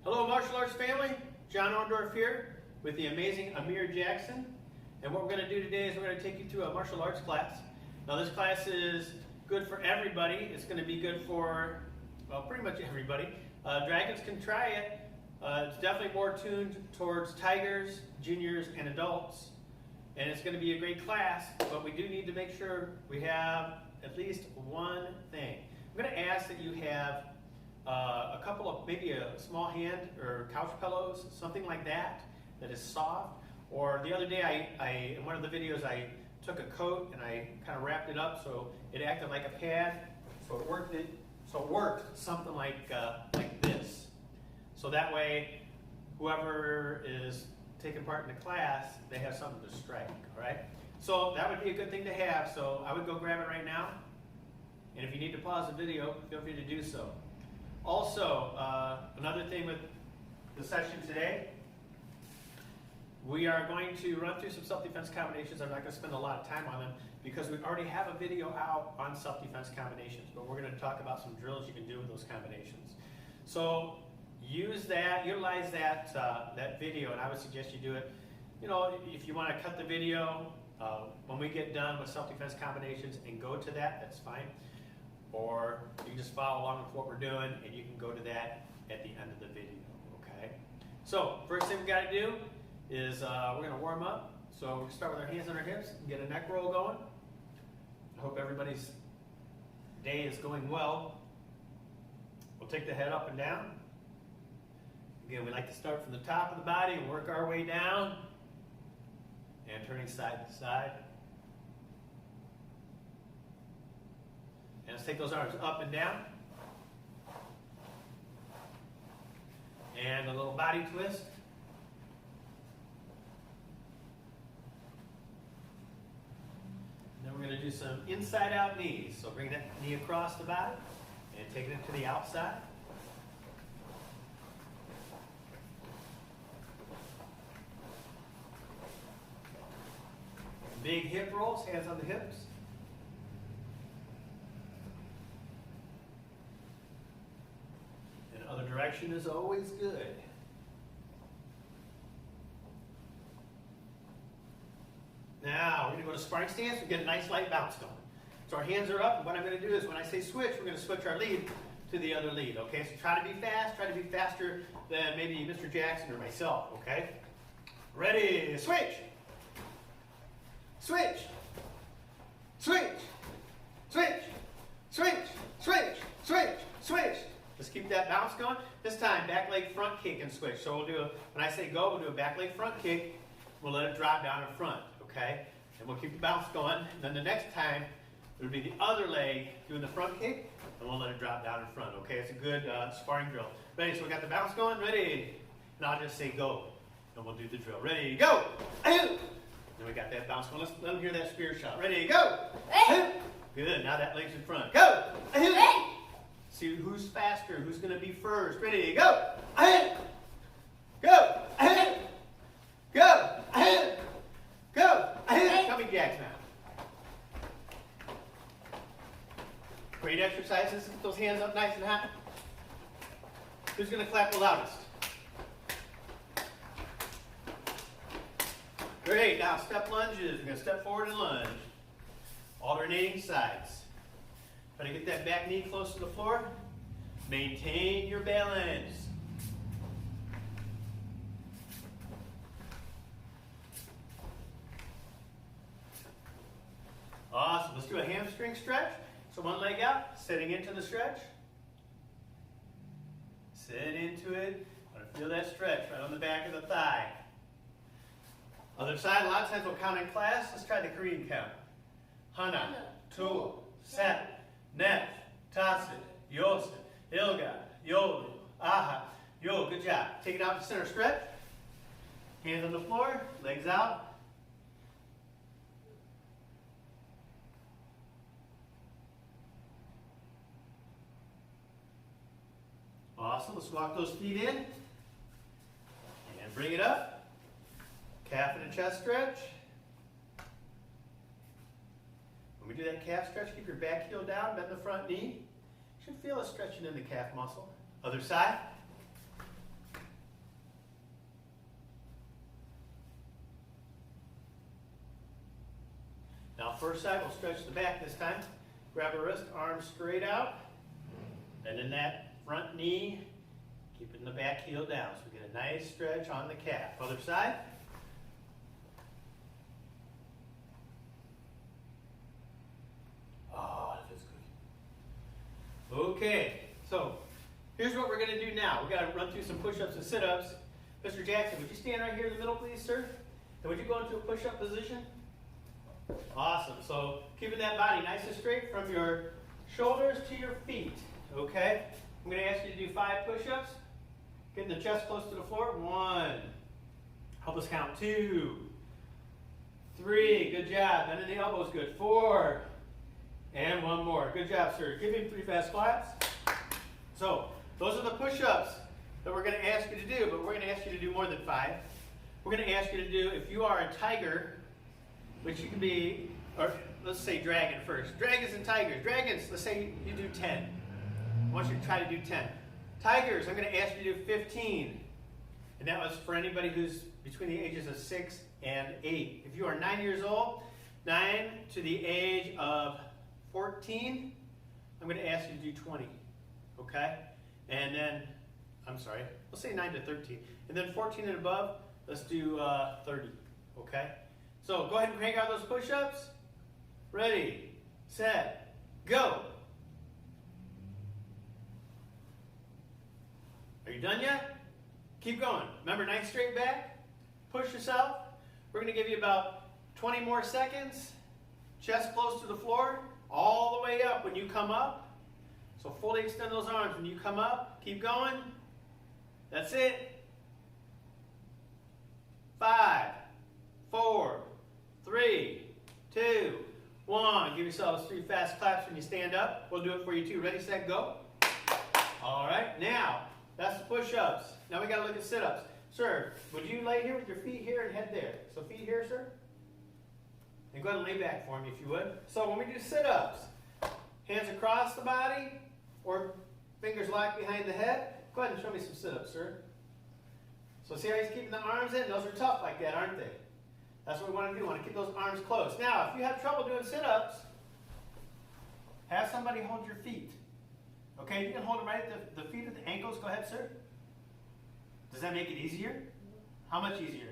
Hello martial arts family, John Orndorff here with the amazing Amir Jackson. And what we're going to do today is we're going to take you through a martial arts class. Now this class is good for everybody. It's going to be good for, well, pretty much everybody. Dragons can try it. It's definitely more tuned towards tigers, juniors, and adults. And it's going to be a great class, but we do need to make sure we have at least one thing. I'm going to ask that you have a couple of, maybe a small hand or couch pillows, something like that, that is soft. Or the other day, in one of the videos, I took a coat and I kind of wrapped it up so it acted like a pad. So it worked something like this. So that way, whoever is taking part in the class, they have something to strike, all right? So that would be a good thing to have. So I would go grab it right now. And if you need to pause the video, feel free to do so. Also, another thing with the session today, we are going to run through some self-defense combinations. I'm not going to spend a lot of time on them because we already have a video out on self-defense combinations, but we're going to talk about some drills you can do with those combinations. So use that, utilize that video, and I would suggest you do it. You know, if you want to cut the video when we get done with self-defense combinations and go to that, that's fine. Or you can just follow along with what we're doing, and you can go to that at the end of the video, okay? So, first thing we got to do is we're going to warm up. So we're going to start with our hands on our hips and get a neck roll going. I hope everybody's day is going well. We'll take the head up and down. Again, we like to start from the top of the body and work our way down and turning side to side. And let's take those arms up and down. And a little body twist. And then we're going to do some inside out knees. So bring that knee across the body and take it to the outside. Big hip rolls, hands on the hips. And other direction is always good. Now, we're going to go to sparring stance. We get a nice light bounce going. So our hands are up, and what I'm going to do is when I say switch, we're going to switch our lead to the other lead, okay? So try to be fast, try to be faster than maybe Mr. Jackson or myself, okay? Ready, switch! Switch! Switch! Switch! Switch! Switch! Switch! Switch! Let's keep that bounce going. This time, back leg front kick and switch. So we'll do, when I say go, we'll do a back leg front kick. We'll let it drop down in front, okay? And we'll keep the bounce going. And then the next time, it'll be the other leg doing the front kick, and we'll let it drop down in front, okay? It's a good sparring drill. Ready? So we got the bounce going. Ready? And I'll just say go, and we'll do the drill. Ready? Go! Then we got that bounce going. Let's let them hear that spear shot. Ready? Go! Good. Now that leg's in front. Go! See who's faster, who's going to be first. Ready? Go! Go! Go! Go! Coming jacks now. Great exercises. Get those hands up nice and high. Who's going to clap the loudest? Great. Now step lunges. We're going to step forward and lunge. Alternating sides. Try to get that back knee close to the floor. Maintain your balance. Awesome. Let's do a hamstring stretch. So one leg out, sitting into the stretch. Sit into it. Feel that stretch right on the back of the thigh. Other side, a lot of times we'll count in class. Let's try the Korean count. Hana, two, set, net, tasit, yosin, ilga, yolu, aha, yo. Good job. Take it out to center stretch. Hands on the floor, legs out. Awesome. Let's walk those feet in. And bring it up. Calf and a chest stretch. When we do that calf stretch, keep your back heel down, bend the front knee. You should feel a stretching in the calf muscle. Other side. Now first side, we'll stretch the back this time. Grab a wrist, arms straight out. And then that front knee, keeping the back heel down. So we get a nice stretch on the calf. Other side. Oh, that feels good. Okay, so here's what we're going to do now. We've got to run through some push-ups and sit-ups. Mr. Jackson, would you stand right here in the middle, please, sir? And would you go into a push-up position? Awesome. So keeping that body nice and straight from your shoulders to your feet. Okay? I'm going to ask you to do 5 push-ups. Getting the chest close to the floor. 1. Help us count. 2. 3. Good job. Bending the elbows. Good. 4. And 1 more. Good job, sir. Give him 3 fast claps. So those are the push-ups that we're going to ask you to do, but we're going to ask you to do more than 5. We're going to ask you to do, if you are a tiger, which you can be, or let's say dragon first. Dragons and tigers. Dragons, let's say you do 10. I want you to try to do 10. Tigers, I'm going to ask you to do 15. And that was for anybody who's between the ages of 6 and 8. If you are 9 years old, 9 to the age of 14, I'm going to ask you to do 20. Okay? And then, I'm sorry, let's say 9 to 13. And then 14 and above, let's do 30. Okay? So go ahead and crank out those push-ups. Ready, set, go. Are you done yet? Keep going. Remember, nice straight back. Push yourself. We're going to give you about 20 more seconds. Chest close to the floor. All the way up when you come up. So fully extend those arms when you come up. Keep going. That's it. 5, 4, 3, 2, 1. Give yourselves 3 fast claps when you stand up. We'll do it for you too. Ready, set, go. All right, now that's the push-ups. Now we got to look at sit-ups. Sir, would you lay here with your feet here and head there? So feet here, sir. And go ahead and lay back for me if you would. So when we do sit-ups, hands across the body or fingers locked behind the head. Go ahead and show me some sit-ups, sir. So see how he's keeping the arms in? Those are tough like that, aren't they? That's what we want to do. We want to keep those arms close. Now, if you have trouble doing sit-ups, have somebody hold your feet. Okay, you can hold them right at the feet at the ankles. Go ahead, sir. Does that make it easier? How much easier?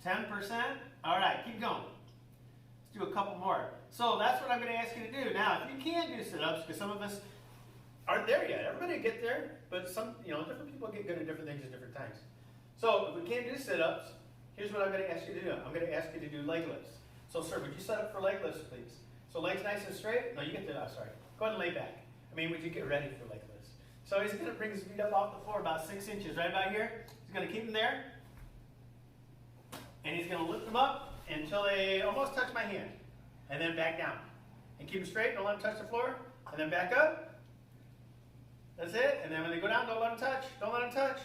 10%. 10%? All right, keep going. Let's do a couple more. So that's what I'm going to ask you to do. Now, if you can do sit-ups, because some of us aren't there yet. Everybody get there, but some, different people get good at different things at different times. So if we can't do sit-ups, here's what I'm going to ask you to do. I'm going to ask you to do leg lifts. So, sir, would you set up for leg lifts, please? So legs nice and straight. No, you get to, sorry. Go ahead and lay back. Would you get ready for leg lifts? So he's going to bring his feet up off the floor about 6 inches, right about here. He's going to keep them there. And he's going to lift them up until they almost touch my hand. And then back down. And keep them straight. Don't let them touch the floor. And then back up. That's it. And then when they go down, don't let them touch. Don't let them touch.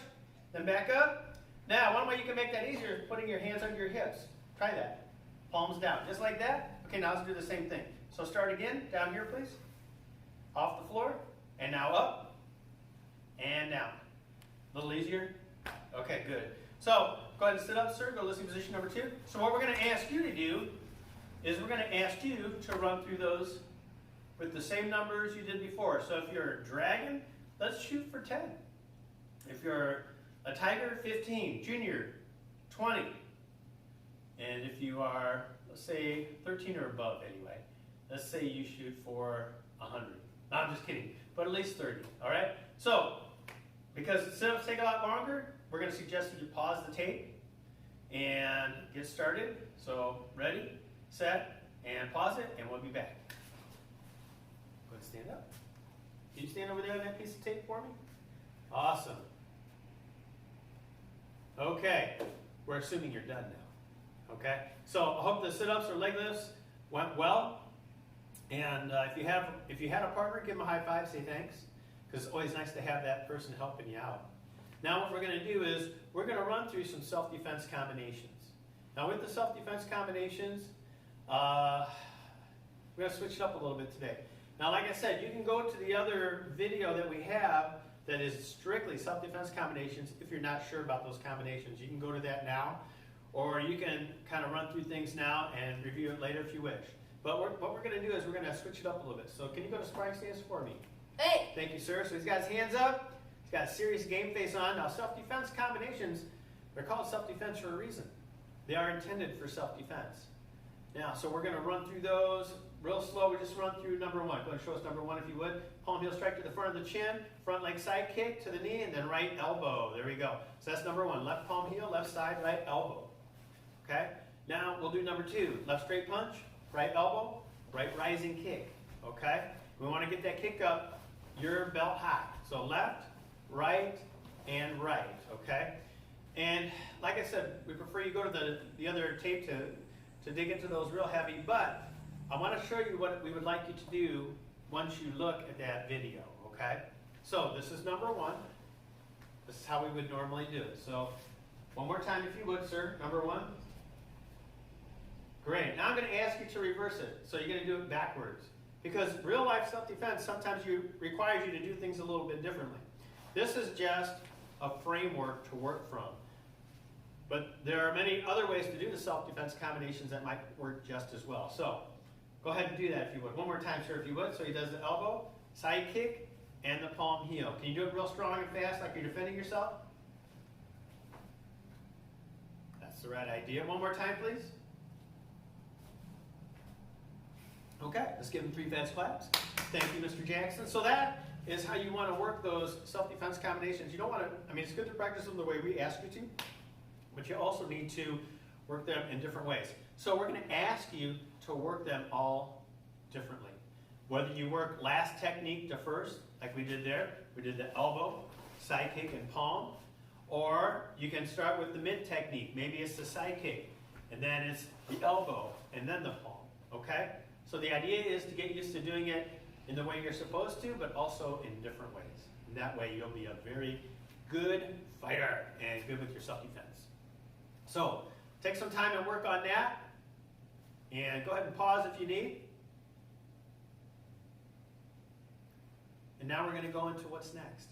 Then back up. Now, one way you can make that easier is putting your hands under your hips. Try that. Palms down. Just like that. Okay, now let's do the same thing. So start again. Down here, please. Off the floor. And now up. And down. A little easier? Okay, good. So, go ahead and sit up, sir. Go to listening position number 2. So what we're going to ask you to do is we're going to ask you to run through those with the same numbers you did before. So if you're a dragon, let's shoot for 10. If you're a tiger, 15. Junior, 20. And if you are, let's say, 13 or above anyway, let's say you shoot for 100. No, I'm just kidding. But at least 30, all right? So, because sit-ups take a lot longer, we're going to suggest that you pause the tape and get started. So, ready, set, and pause it, and we'll be back. Go ahead and stand up. Can you stand over there on that piece of tape for me? Awesome. Okay, we're assuming you're done now. Okay, so I hope the sit-ups or leg lifts went well. And if you had a partner, give them a high five, say thanks, because it's always nice to have that person helping you out. Now what we're going to do is we're going to run through some self-defense combinations. Now with the self-defense combinations, we're going to switch it up a little bit today. Now like I said, you can go to the other video that we have that is strictly self-defense combinations if you're not sure about those combinations. You can go to that now. or you can kind of run through things now and review it later if you wish. But what we're going to do is we're going to switch it up a little bit. So can you go to sparring stance for me? Hey! Thank you, sir. So he's got his hands up. He's got a serious game face on. Now, self-defense combinations, they're called self-defense for a reason. They are intended for self-defense. Now, so we're going to run through those real slow. We just run through number one. Go ahead and show us number one if you would. Palm heel strike to the front of the chin, front leg side kick to the knee, and then right elbow. There we go. So that's number one. Left palm heel, left side, right elbow. Okay? Now we'll do number two. Left straight punch, right elbow, right rising kick. Okay? We want to get that kick up your belt high. So left, right, and right. Okay? And like I said, we prefer you go to the other tape to dig into those real heavy, but I want to show you what we would like you to do once you look at that video, okay? So this is number one. This is how we would normally do it. So one more time if you would, sir. Number one. Great. Now I'm going to ask you to reverse it. So you're going to do it backwards. Because real life self-defense sometimes requires you to do things a little bit differently. This is just a framework to work from. But there are many other ways to do the self-defense combinations that might work just as well. So go ahead and do that if you would. One more time, sir, if you would. So he does the elbow, side kick, and the palm heel. Can you do it real strong and fast like you're defending yourself? That's the right idea. One more time, please. Okay, let's give him 3 fast claps. Thank you, Mr. Jackson. So that is how you want to work those self-defense combinations. You don't want to, I mean, it's good to practice them the way we ask you to, but you also need to work them in different ways. So we're going to ask you to work them all differently. Whether you work last technique to first, like we did there, we did the elbow, side kick, and palm, or you can start with the mid technique. Maybe it's the side kick, and then it's the elbow, and then the palm, okay? So the idea is to get used to doing it in the way you're supposed to, but also in different ways. And that way you'll be a very good fighter and good with your self-defense. So take some time and work on that. And go ahead and pause if you need. And now we're going to go into what's next.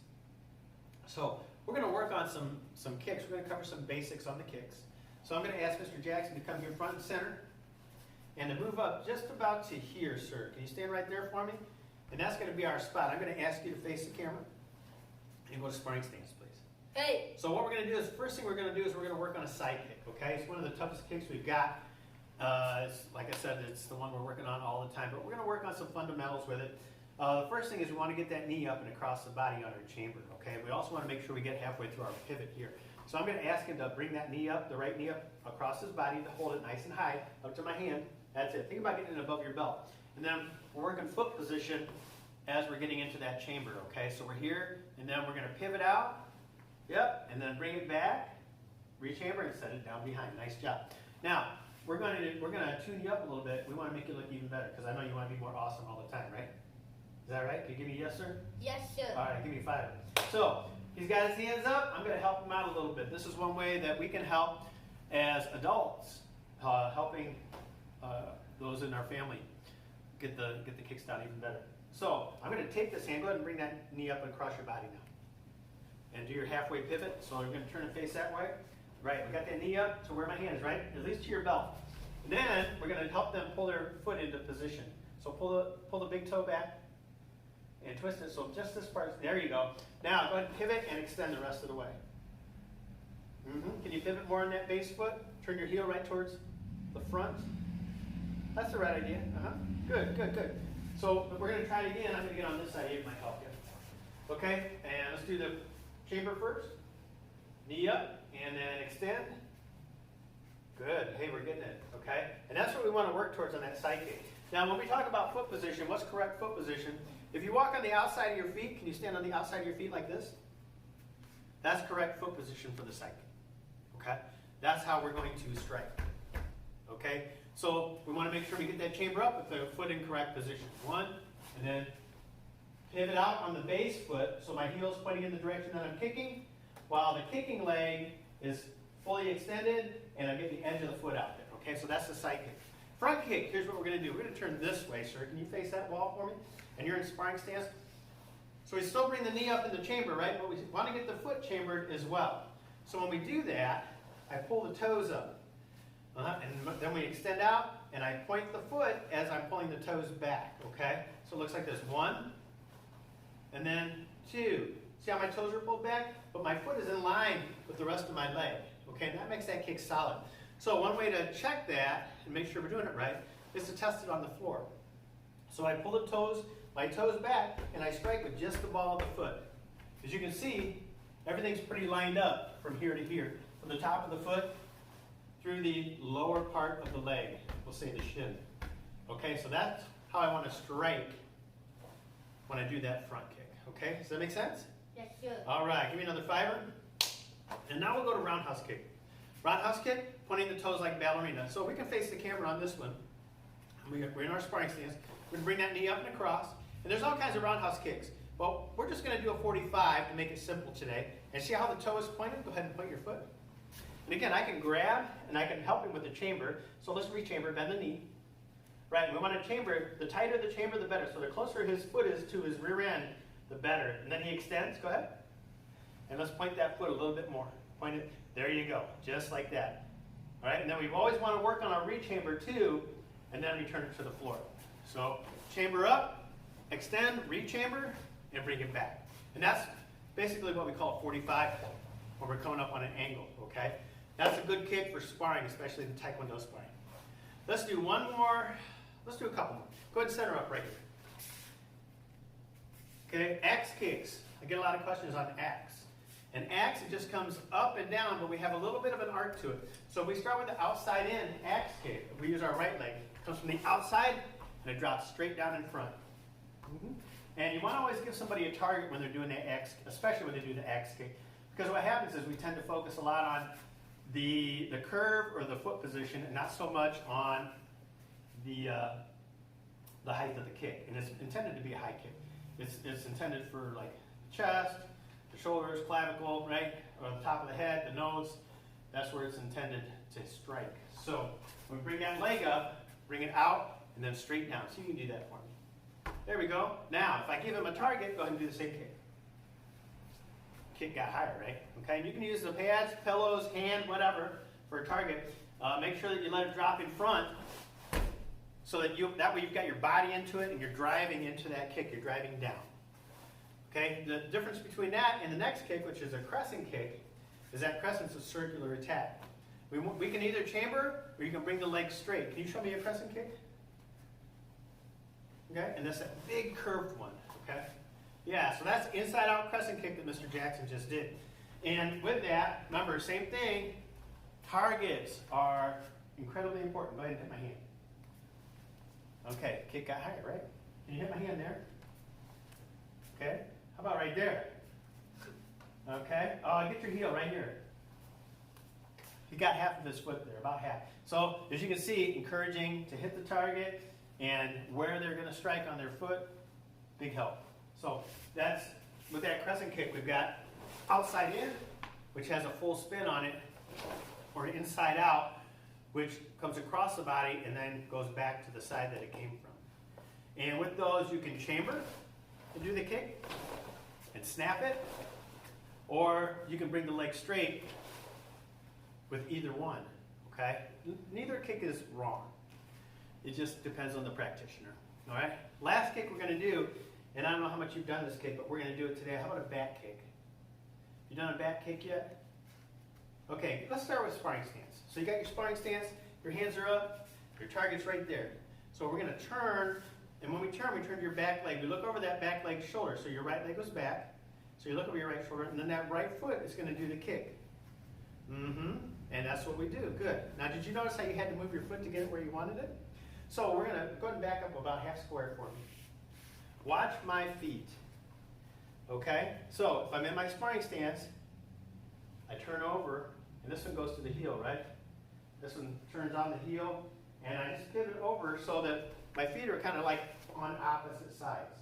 So we're going to work on some kicks. We're going to cover some basics on the kicks. So I'm going to ask Mr. Jackson to come here front and center and to move up just about to here, sir. Can you stand right there for me? And that's going to be our spot. I'm going to ask you to face the camera and go to sparring stance, please. Hey! So what we're going to do is, first thing we're going to do is we're going to work on a side kick, okay? It's one of the toughest kicks we've got. Like I said, it's the one we're working on all the time, but we're going to work on some fundamentals with it. The first thing is we want to get that knee up and across the body under chamber, okay? We also want to make sure we get halfway through our pivot here. So I'm going to ask him to bring that knee up, the right knee up across his body, to hold it nice and high up to my hand. That's it. Think about getting it above your belt. And then we're working foot position as we're getting into that chamber, okay? So we're here, and then we're going to pivot out, yep, and then bring it back, re-chamber, and set it down behind. Nice job. Now, we're going to tune you up a little bit. We want to make you look even better, because I know you want to be more awesome all the time, right? Is that right? Can you give me a yes, sir? Yes, sir. All right, give me 5. So, he's got his hands up. I'm going to help him out a little bit. This is one way that we can help as adults, helping those in our family get the kicks down even better. So, I'm going to take this hand. Go ahead and bring that knee up and across your body now. And do your halfway pivot. So, you're going to turn and face that way. Right, we got that knee up to where my hand is, right? At least to your belt. And then we're going to help them pull their foot into position. So pull the big toe back and twist it. So just this part, there you go. Now go ahead and pivot and extend the rest of the way. Can you pivot more on that base foot? Turn your heel right towards the front. That's the right idea. Good, good, good. So we're going to try it again. I'm going to get on this side here. It might help you. Okay, and let's do the chamber first. Knee up. And then extend. Good. Hey, we're getting it. Okay? And that's what we want to work towards on that side kick. Now, when we talk about foot position, what's correct foot position? If you walk on the outside of your feet, can you stand on the outside of your feet like this? That's correct foot position for the side kick. Okay? That's how we're going to strike. Okay? So we want to make sure we get that chamber up with the foot in correct position. 1, and then pivot out on the base foot, so my heel's pointing in the direction that I'm kicking, while the kicking leg is fully extended, and I'm getting the edge of the foot out there. Okay, so that's the side kick. Front kick, here's what we're going to do. We're going to turn this way, sir. Can you face that wall for me? And you're in sparring stance. So we still bring the knee up in the chamber, right? But we want to get the foot chambered as well. So when we do that, I pull the toes up. And then we extend out, and I point the foot as I'm pulling the toes back, okay? So it looks like this. 1, and then 2. See how my toes are pulled back? But my foot is in line with the rest of my leg, okay? And that makes that kick solid. So one way to check that and make sure we're doing it right is to test it on the floor. So I pull my toes back, and I strike with just the ball of the foot. As you can see, everything's pretty lined up from here to here. From the top of the foot through the lower part of the leg, we'll say the shin. Okay, so that's how I want to strike when I do that front kick. Okay, does that make sense? Yes, sir. All right, give me another fiver. And now we'll go to roundhouse kick. Roundhouse kick, pointing the toes like ballerina. So we can face the camera on this one. We're in our sparring stance. We're going to bring that knee up and across. And there's all kinds of roundhouse kicks. But we're just going to do a 45 to make it simple today. And see how the toe is pointed? Go ahead and point your foot. And again, I can grab and I can help him with the chamber. So let's rechamber, bend the knee. Right, and we want to chamber, the tighter the chamber, the better. So the closer his foot is to his rear end, the better. And then he extends, go ahead. And let's point that foot a little bit more. Point it, there you go, just like that. All right, and then we always want to work on our rechamber too, and then return it to the floor. So chamber up, extend, rechamber, and bring it back. And that's basically what we call a 45, when we're coming up on an angle, okay? That's a good kick for sparring, especially the Tae Kwon Do sparring. Let's do one more. Let's do a couple more. Go ahead and center up right here. Okay, axe kicks. I get a lot of questions on axe. And axe, it just comes up and down, but we have a little bit of an arc to it. So we start with the outside in axe kick. We use our right leg. It comes from the outside, and it drops straight down in front. And you want to always give somebody a target when they're doing the axe, especially when they do the axe kick. Because what happens is we tend to focus a lot on the curve or the foot position, and not so much on the height of the kick. And it's intended to be a high kick. It's intended for like chest, the shoulders, clavicle, right, or the top of the head, the nose. That's where it's intended to strike. So when we bring that leg up, bring it out, and then straight down. So you can do that for me. There we go. Now, if I give him a target, go ahead and do the same kick. Kick got higher, right? Okay, and you can use the pads, pillows, hand, whatever, for a target. Make sure that you let it drop in front, so that that way you've got your body into it and you're driving into that kick. You're driving down. Okay, the difference between that and the next kick, which is a crescent kick, is that crescent's a circular attack. We can either chamber or you can bring the leg straight. Can you show me a crescent kick? Okay, and that's that big curved one. Okay. Yeah, so that's inside-out crescent kick that Mr. Jackson just did. And with that, remember, same thing, targets are incredibly important. Go ahead and hit my hand. Okay, kick got higher, right? Can you hit my hand there? Okay, how about right there? Okay, get your heel right here. He got half of his foot there, about half. So, as you can see, encouraging to hit the target and where they're going to strike on their foot, big help. So that's, with that crescent kick, we've got outside in, which has a full spin on it, or inside out, which comes across the body and then goes back to the side that it came from. And with those, you can chamber and do the kick and snap it, or you can bring the leg straight with either one, okay? Neither kick is wrong. It just depends on the practitioner, all right? Last kick we're going to do, and I don't know how much you've done this kick, but we're going to do it today. How about a back kick? You done a back kick yet? Okay, let's start with sparring stance. So you got your sparring stance, your hands are up, your target's right there. So we're going to turn, and when we turn to your back leg. We look over that back leg's shoulder. So your right leg goes back. So you look over your right shoulder, and then that right foot is going to do the kick. And that's what we do. Good. Now, did you notice how you had to move your foot to get it where you wanted it? So we're going to go ahead and back up about half square for me. Watch my feet. Okay? So if I'm in my sparring stance, I turn over, and this one goes to the heel, right? This one turns on the heel, and I just pivot over so that my feet are kind of like on opposite sides.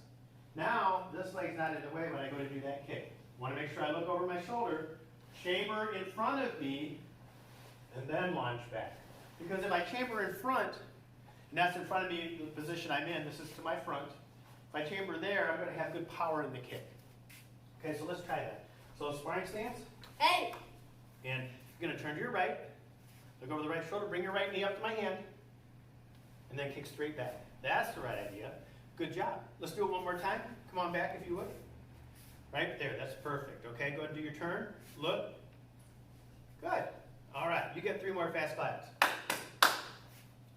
Now, this leg's not in the way when I go to do that kick. I want to make sure I look over my shoulder, chamber in front of me, and then launch back. Because if I chamber in front, and that's in front of me, the position I'm in, this is to my front. If I chamber there, I'm going to have good power in the kick. Okay, so let's try that. So sparring stance. Hey! And you're going to turn to your right, Look over the right shoulder, bring your right knee up to my hand, and then kick straight back. That's the right idea. Good job. Let's do it one more time. Come on back if you would. Right there, that's perfect. Okay, go ahead and do your turn. Look. Good. All right, you get 3 more fast claps.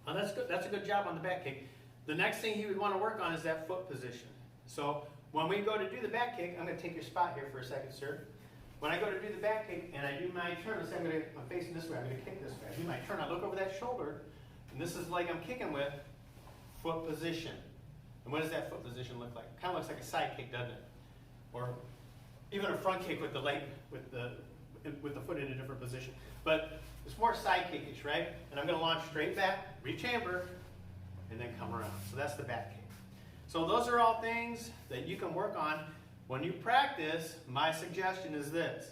Oh, that's good. That's a good job on the back kick. The next thing he would want to work on is that foot position. So when we go to do the back kick, I'm going to take your spot here for a second, sir. When I go to do the back kick and I do my turn, let's say I'm facing this way, I'm going to kick this way. I do my turn, I look over that shoulder, and this is the leg I'm kicking with, foot position. And what does that foot position look like? Kind of looks like a side kick, doesn't it? Or even a front kick with the leg, with the foot in a different position. But it's more side kickish, right? And I'm going to launch straight back, rechamber, and then come around. So that's the back kick. So those are all things that you can work on. When you practice, my suggestion is this.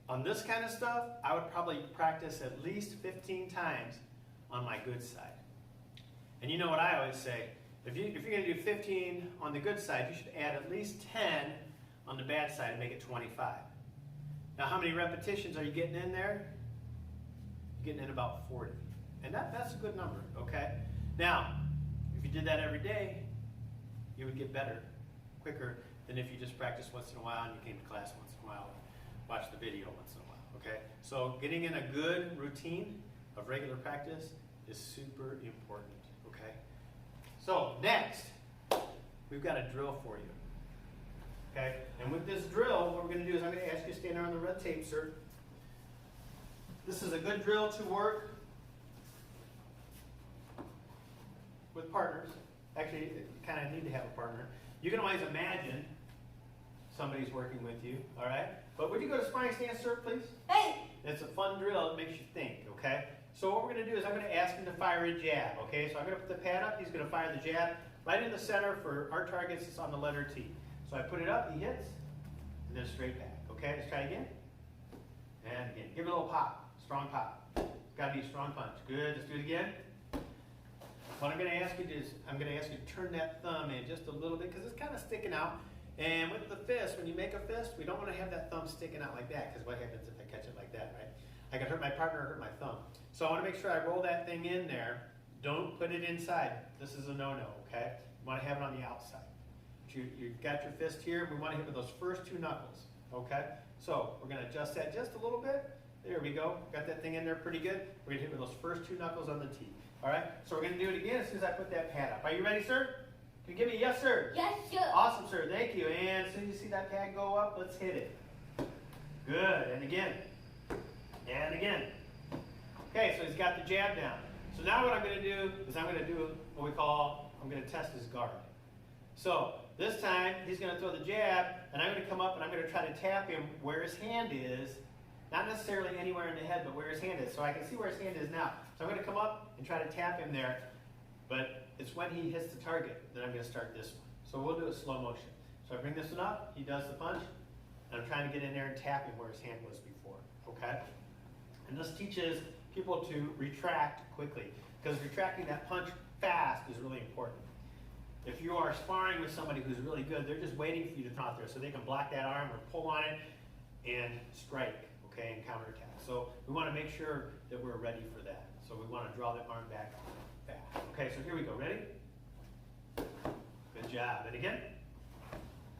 On this kind of stuff, I would probably practice at least 15 times on my good side. And you know what I always say, if you're going to do 15 on the good side, you should add at least 10 on the bad side and make it 25. Now, how many repetitions are you getting in there? You're getting in about 40. And that's a good number, okay? Now, if you did that every day, you would get better quicker than if you just practiced once in a while and you came to class once in a while and watched the video once in a while, okay? So getting in a good routine of regular practice is super important, okay? So next, we've got a drill for you, okay? And with this drill, what we're going to do is I'm going to ask you to stand there on the red tape, sir. This is a good drill to work with partners. Actually, you kind of need to have a partner. You can always imagine somebody's working with you, all right? But would you go to sparring stance, sir, please? Hey! It's a fun drill. It makes you think, okay? So what we're going to do is I'm going to ask him to fire a jab, okay? So I'm going to put the pad up. He's going to fire the jab right in the center for our targets. It's on the letter T. So I put it up, he hits, and then straight back, okay? Let's try again. And again. Give it a little pop, strong pop. It's got to be a strong punch. Good. Let's do it again. What I'm going to ask you to do is I'm going to ask you to turn that thumb in just a little bit because it's kind of sticking out. And with the fist, when you make a fist, we don't want to have that thumb sticking out like that because what happens if I catch it like that, right? I can hurt my partner or hurt my thumb. So I want to make sure I roll that thing in there. Don't put it inside. This is a no-no, okay? You want to have it on the outside. You've got your fist here. We want to hit with those first 2 knuckles, okay? So we're going to adjust that just a little bit. There we go. Got that thing in there pretty good. We're going to hit with those first 2 knuckles on the T. All right, so we're going to do it again as soon as I put that pad up. Are you ready, sir? Can you give me a yes, sir? Yes, sir. Awesome, sir. Thank you. And as soon as you see that pad go up, let's hit it. Good. And again. And again. Okay, so he's got the jab down. So now what I'm going to do is I'm going to do what we call, I'm going to test his guard. So this time, he's going to throw the jab, and I'm going to come up and I'm going to try to tap him where his hand is. Not necessarily anywhere in the head, but where his hand is. So I can see where his hand is now. So I'm going to come up and try to tap him there. But it's when he hits the target that I'm going to start this one. So we'll do it slow motion. So I bring this one up. He does the punch. And I'm trying to get in there and tap him where his hand was before. Okay? And this teaches people to retract quickly. Because retracting that punch fast is really important. If you are sparring with somebody who's really good, they're just waiting for you to throw out there so they can block that arm or pull on it and strike. Okay, and counterattack. So we want to make sure that we're ready for that. So we want to draw the arm back. Okay, so here we go. Ready? Good job. And again.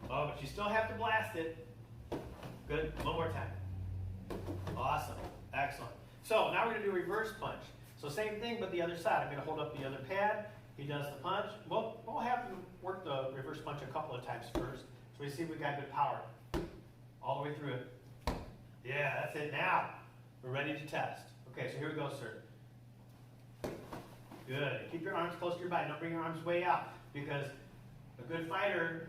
Oh, but you still have to blast it. Good. One more time. Awesome. Excellent. So now we're going to do a reverse punch. So same thing, but the other side. I'm going to hold up the other pad. He does the punch. We'll have him work the reverse punch a couple of times first. So we see we got good power. All the way through it. Yeah, that's it. Now, we're ready to test. Okay, so here we go, sir. Good. Keep your arms close to your body. Don't bring your arms way out because a good fighter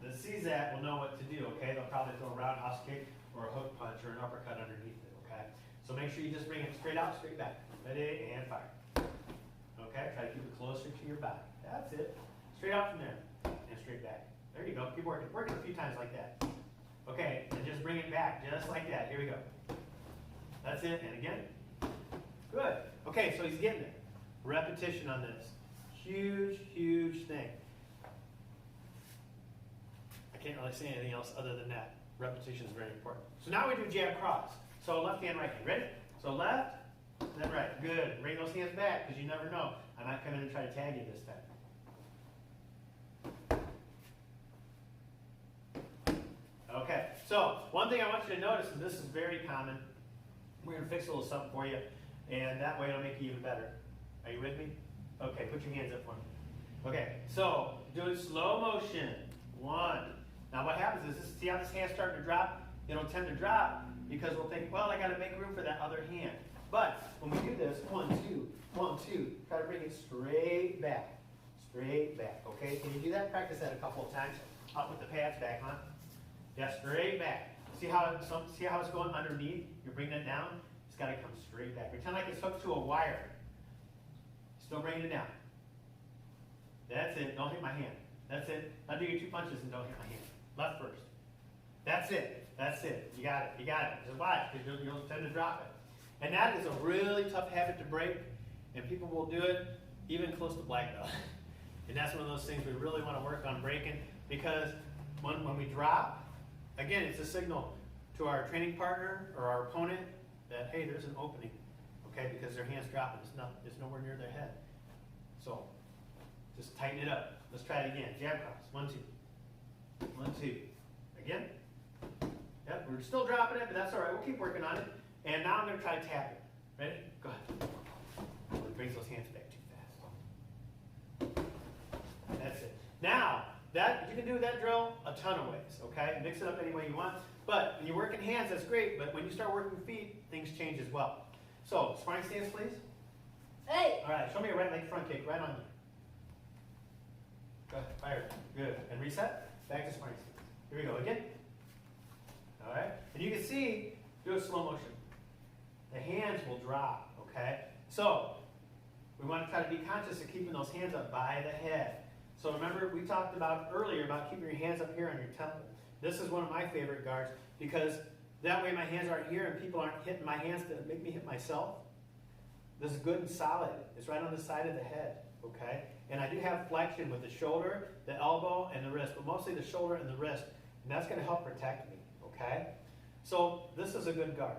that sees that will know what to do, okay? They'll probably throw a roundhouse kick or a hook punch or an uppercut underneath it, okay? So make sure you just bring it straight out, straight back. Ready, and fire. Okay, try to keep it closer to your body. That's it. Straight out from there and straight back. There you go. Keep working. Work it a few times like that. Okay, and just bring it back, just like that. Here we go. That's it, and again. Good. Okay, so he's getting it. Repetition on this. Huge, huge thing. I can't really say anything else other than that. Repetition is very important. So now we do jab cross. So left hand, right hand. Ready? So left, then right. Good. Bring those hands back because you never know. I'm not coming to try to tag you this time. Okay, so one thing I want you to notice, and this is very common, we're going to fix a little something for you, and that way it'll make you even better. Are you with me? Okay, put your hands up for me. Okay, so do it slow motion. 1. Now what happens is, see how this hand's starting to drop? It'll tend to drop because we'll think, well, I got to make room for that other hand. But when we do this, 1, 2, 1, 2, try to bring it straight back. Straight back, okay? Can you do that? Practice that a couple of times. Up with the pads back, huh? Yeah, straight back. See how it's going underneath? You're bringing it down. It's got to come straight back. Pretend like it's hooked to a wire. Still bringing it down. That's it. Don't hit my hand. That's it. Now do your 2 punches and don't hit my hand. Left first. That's it. That's it. You got it. You got it. Just watch, because you'll tend to drop it. And that is a really tough habit to break, and people will do it even close to black belt. And that's one of those things we really want to work on breaking, because when we drop, again, it's a signal to our training partner or our opponent that, hey, there's an opening, okay, because their hand's dropping. It's nowhere near their head. So just tighten it up. Let's try it again. Jab cross. 1, 2. 1, 2. Again. Yep, we're still dropping it, but that's all right. We'll keep working on it. And now I'm going to try to tap it. Ready? Go ahead. It brings those hands back too fast. That's it. Now, you can do that drill a ton of ways, okay? Mix it up any way you want. But when you're working hands, that's great. But when you start working feet, things change as well. So, sparring stance, please. Hey! All right, show me a right leg front kick right on you. Go ahead, fire. Good. And reset. Back to sparring stance. Here we go again. All right? And you can see, do a slow motion. The hands will drop, okay? So, we want to try to be conscious of keeping those hands up by the head. So remember, we talked about earlier about keeping your hands up here on your temple. This is one of my favorite guards because that way my hands aren't here and people aren't hitting my hands to make me hit myself. This is good and solid. It's right on the side of the head, okay? And I do have flexion with the shoulder, the elbow, and the wrist, but mostly the shoulder and the wrist. And that's going to help protect me, okay? So this is a good guard.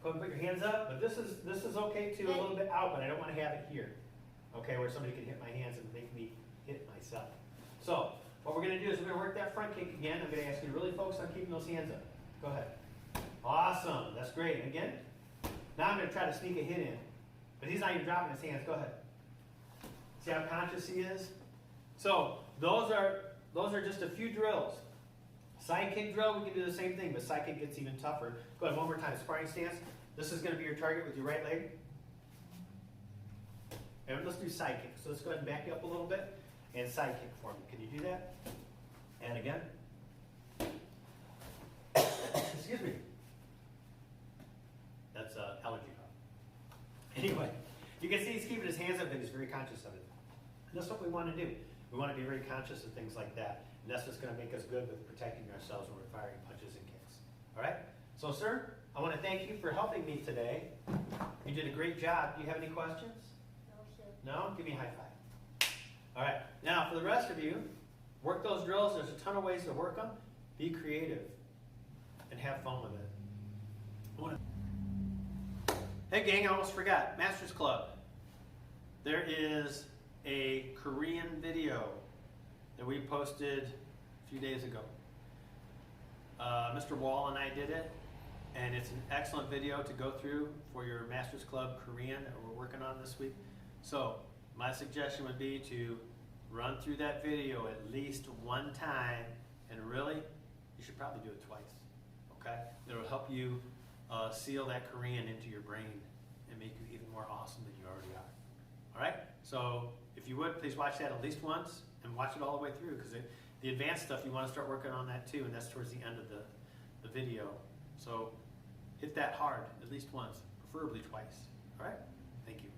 Go ahead and put your hands up, but this is okay too, a little bit out, but I don't want to have it here, okay, where somebody can hit my hands and make me hit myself. So what we're going to do is we're going to work that front kick again. I'm going to ask you to really focus on keeping those hands up. Go ahead. Awesome. That's great. Again. Now I'm going to try to sneak a hit in, but he's not even dropping his hands. Go ahead. See how conscious he is? So those are just a few drills. Side kick drill, we can do the same thing, but side kick gets even tougher. Go ahead, one more time. Sparring stance. This is going to be your target with your right leg. And let's do side kick. So let's go ahead and back you up a little bit and side kick for me. Can you do that? And again. Excuse me. That's allergy problem. Anyway, you can see he's keeping his hands up and he's very conscious of it. And that's what we want to do. We want to be very conscious of things like that. And that's what's going to make us good with protecting ourselves when we're firing punches and kicks. All right? So, sir, I want to thank you for helping me today. You did a great job. Do you have any questions? No, sir. No? Give me a high five. All right. Now, for the rest of you, work those drills. There's a ton of ways to work them. Be creative and have fun with it. Hey, gang, I almost forgot. Masters Club. There is a Korean video that we posted a few days ago. Mr. Wall and I did it, and it's an excellent video to go through for your Masters Club Korean that we're working on this week. So my suggestion would be to run through that video at least one time, and really, you should probably do it twice, okay? It'll help you seal that Korean into your brain and make you even more awesome than you already are. All right? So if you would, please watch that at least once and watch it all the way through, because the advanced stuff, you want to start working on that too, and that's towards the end of the video. So hit that hard at least once, preferably twice. All right? Thank you.